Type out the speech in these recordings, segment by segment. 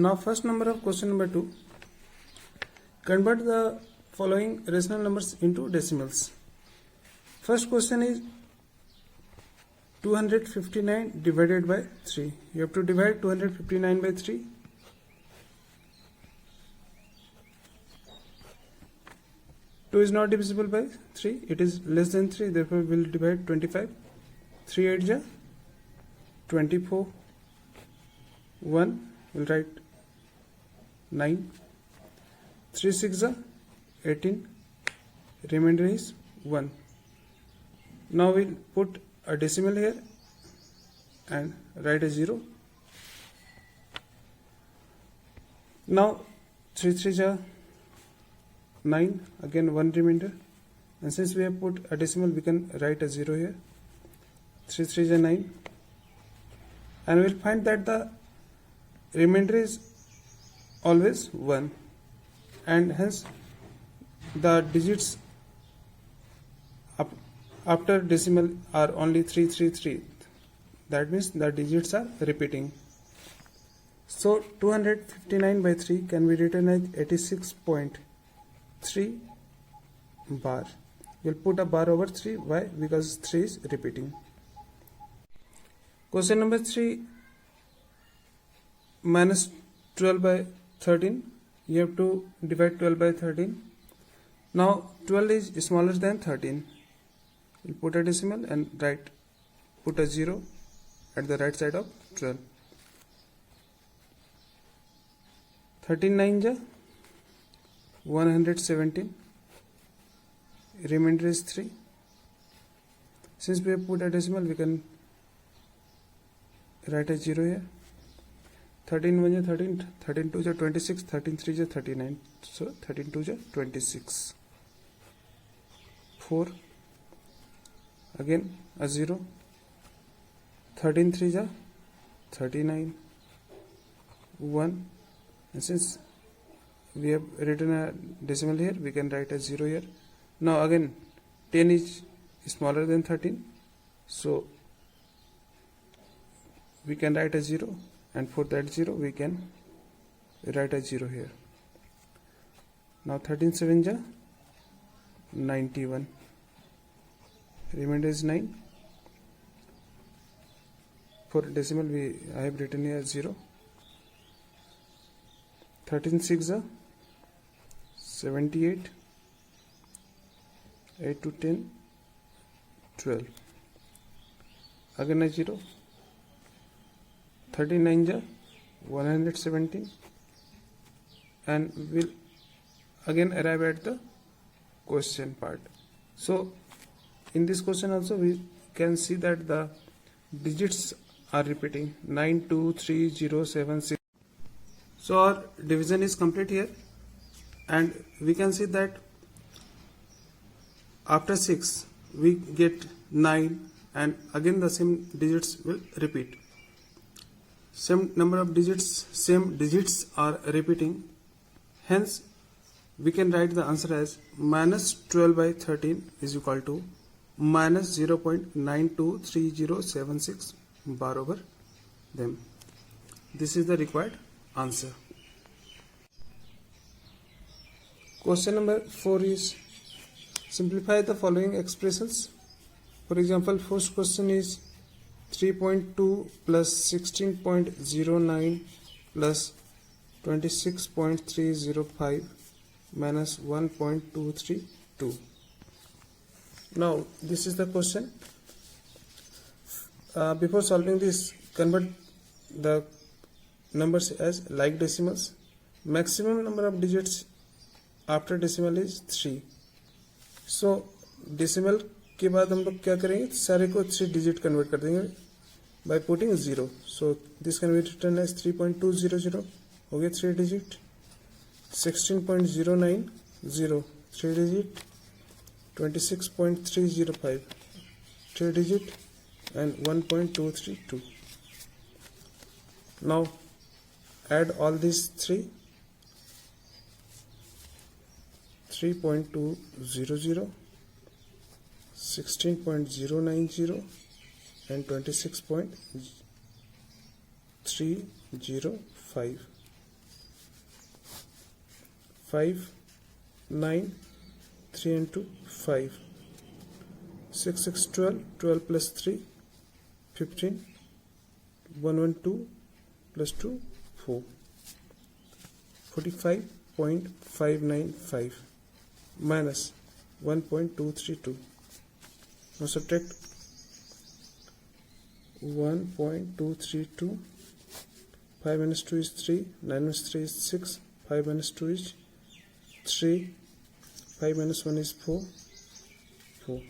Now first number of question number 2. Convert the following rational numbers into decimals. First question is 259 divided by 3. You have to divide 259 by 3. Two is not divisible by 3. It is less than 3. Therefore, we will divide 25. 3 8 ja 24. 1. We'll write 9. 3 6 ja 18. Remainder is 1. Now we'll put a decimal here and write a 0. Now 3 3 ja 9, again 1 remainder, and since we have put a decimal we can write a 0 here. 3 3 is 9, and we'll find that the remainder is always 1, and hence the digits after decimal are only 3 3 3. That means the digits are repeating. So 259 by 3 can be written as 86.3 bar. We'll put a bar over 3. Why? Because 3 is repeating. Question number 3, minus 12 by 13. You have to divide 12 by 13. Now 12 is smaller than 13. We'll put a decimal and put a 0 at the right side of 12. 13 9 ja 117. Remainder is 3. Since we have put a decimal, we can write a 0 here. 13 1 ja 13, 13 2 ja 26, 13 3 ja 39. So 13 2 ja 26. 4. Again a 0. 13 3 ja 39. 1. And since we have written a decimal here, we can write a 0 here. Now again 10 is smaller than 13, so we can write a 0, and for that 0 we can write a 0 here. Now 13 7 ja 91. Remainder is 9. For decimal I have written here 0. 13 6 ja 78. 8 to 10 12. Again a 0. 39 ja 117, and we'll again arrive at the question part. So in this question also we can see that the digits are repeating 9 2 3 0 7 6. So our division is complete here, and we can see that after 6 we get 9, and again the same digits will repeat. Same number of digits, same digits are repeating. Hence we can write the answer as minus 12 by 13 is equal to minus 0.923076 bar over them. This is the required answer. Question number 4 is simplify the following expressions. For example, first question is 3.2 plus 16.09 plus 26.305 minus 1.232. Now this is the question. Before solving this, convert the numbers as like decimals. Maximum number of digits after decimal is 3. So decimal के बाद हम लोग क्या करेंगे, सारे को 3 digit convert कर देंगे by putting 0. So this can be written as 3.200 हो गया 3 digit. 16.09 0 3 digit. 26.305 3 digit, and 1.232. Now add all these 3.200, 16.090 and 26.305. 5, 9, 3 and 2, 5, 6, 6, 12, 12 plus 3, 15, 1, 1, 2 plus 2, 4, 45.595 minus 1.232. Now subtract 1.232. 5 minus 2 is 3, 9 minus 3 is 6, 5 minus 2 is 3, 5 minus 1 is 4, 4.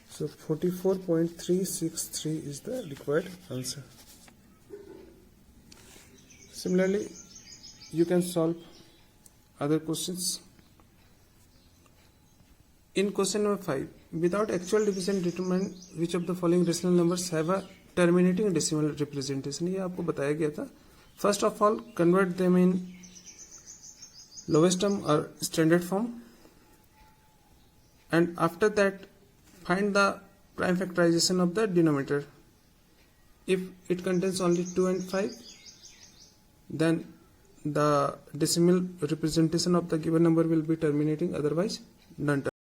So 44.363 is the required answer. Similarly, you can solve other questions. In question number 5, without actual division determine which of the following rational numbers have a terminating decimal representation. ये आपको बताया गया था. First of all, convert them in lowest term or standard form, and after that find the prime factorization of the denominator. If it contains only 2 and 5, then the decimal representation of the given number will be terminating, otherwise non-terminating.